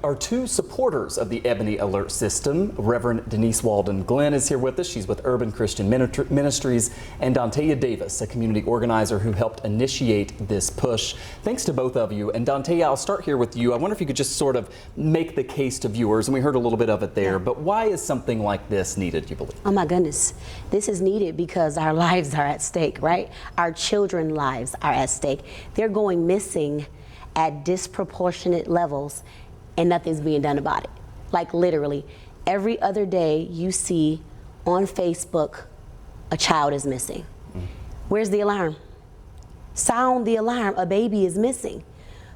are two supporters of the Ebony Alert system. Reverend Denise Walden Glenn is here with us. She's with Urban Christian Ministries, and Dontea Davis, a community organizer who helped initiate this push. Thanks to both of you. And Dontea, I'll start here with you. I wonder if you could just sort of make the case to viewers, and we heard a little bit of it there, but why is something like this needed, you believe? Oh my goodness. This is needed because our lives are at stake, right? Our children's lives are at stake. They're going missing at disproportionate levels, and nothing's being done about it. Like literally, every other day you see on Facebook a child is missing. Where's the alarm? Sound the alarm, a baby is missing.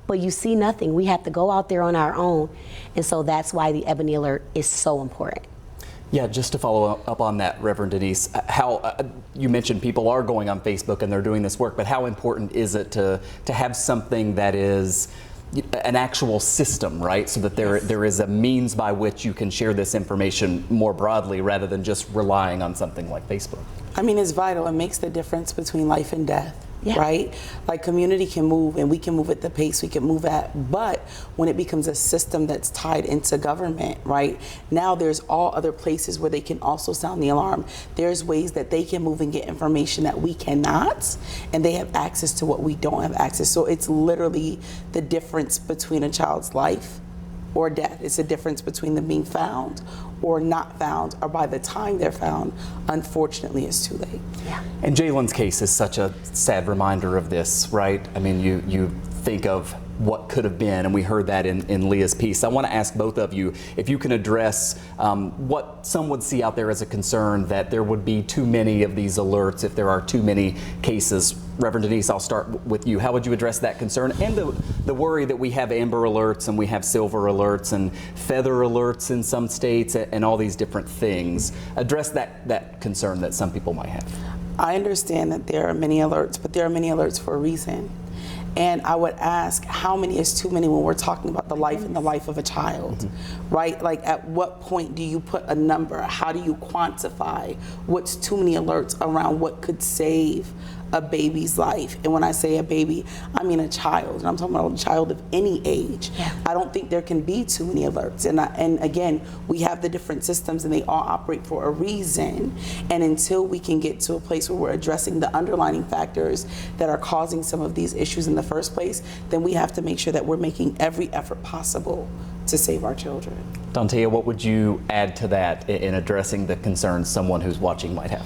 But you see nothing. We have to go out there on our own, and so that's why the Ebony Alert is so important. Yeah, just to follow up on that, Reverend Denise, how you mentioned people are going on Facebook and they're doing this work, but how important is it to have something that is an actual system, right? So that there is a means by which you can share this information more broadly rather than just relying on something like Facebook. I mean, it's vital. It makes the difference between life and death. Right? Like community can move and we can move at the pace we can move at, but when it becomes a system that's tied into government, right? Now there's all other places where they can also sound the alarm. There's ways that they can move and get information that we cannot, and they have access to what we don't have access. So it's literally the difference between a child's life or death. It's a difference between them being found or not found, or by the time they're found, unfortunately, it's too late. Yeah. And Jalen's case is such a sad reminder of this, right? I mean, you think of what could have been, and we heard that in Leah's piece. I want to ask both of you if you can address what some would see out there as a concern that there would be too many of these alerts if there are too many cases. Reverend Denise, I'll start with you. How would you address that concern and the worry that we have amber alerts and we have silver alerts and feather alerts in some states and all these different things? Address that concern that some people might have. I understand that there are many alerts, but there are many alerts for a reason. And I would ask, how many is too many when we're talking about the life and the life of a child, right? Like, at what point do you put a number? How do you quantify what's too many alerts around what could save a baby's life? And when I say a baby, I mean a child, and I'm talking about a child of any age. I don't think there can be too many alerts. And again, we have the different systems and they all operate for a reason. And until we can get to a place where we're addressing the underlying factors that are causing some of these issues in the first place, then we have to make sure that we're making every effort possible to save our children. Dontea, what would you add to that in addressing the concerns someone who's watching might have?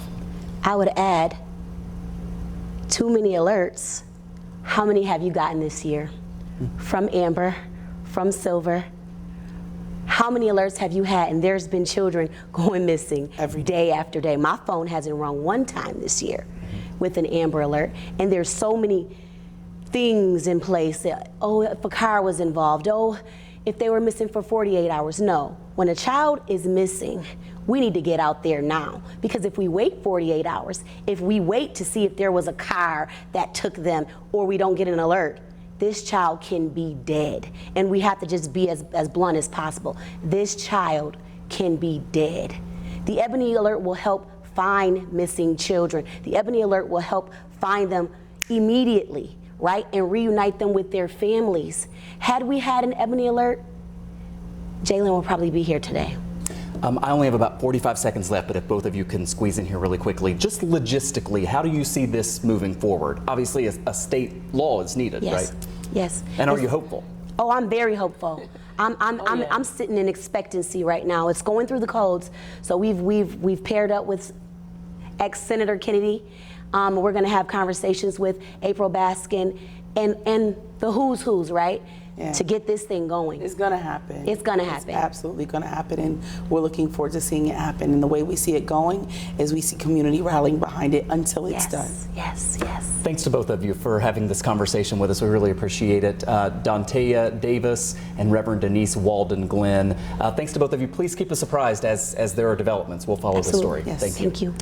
I would add, too many alerts. How many have you gotten this year? From amber, from silver. How many alerts have you had? And there's been children going missing every day after day. My phone hasn't rung one time this year with an amber alert. And there's so many things in place that, oh, if a car was involved, oh, if they were missing for 48 hours. No, when a child is missing, we need to get out there now, because if we wait 48 hours, if we wait to see if there was a car that took them or we don't get an alert, this child can be dead. And we have to just be as blunt as possible. This child can be dead. The Ebony Alert will help find missing children. The Ebony Alert will help find them immediately, right? And reunite them with their families. Had we had an Ebony Alert, Jalen will probably be here today. I only have about 45 seconds left, but if both of you can squeeze in here really quickly, just logistically, how do you see this moving forward? Obviously, a state law is needed, right? Yes. And are you hopeful? Oh, I'm very hopeful. I'm sitting in expectancy right now. It's going through the codes. So we've paired up with ex-Senator Kennedy. We're going to have conversations with April Baskin and the who's, right? To get this thing going. It's going to happen. It's going to happen. It's absolutely going to happen, and we're looking forward to seeing it happen. And the way we see it going is we see community rallying behind it until it's done. Yes. Thanks to both of you for having this conversation with us. We really appreciate it. Dontea Davis and Reverend Denise Walden Glenn. Thanks to both of you. Please keep us apprised as there are developments. We'll follow the story. Yes. Thank you.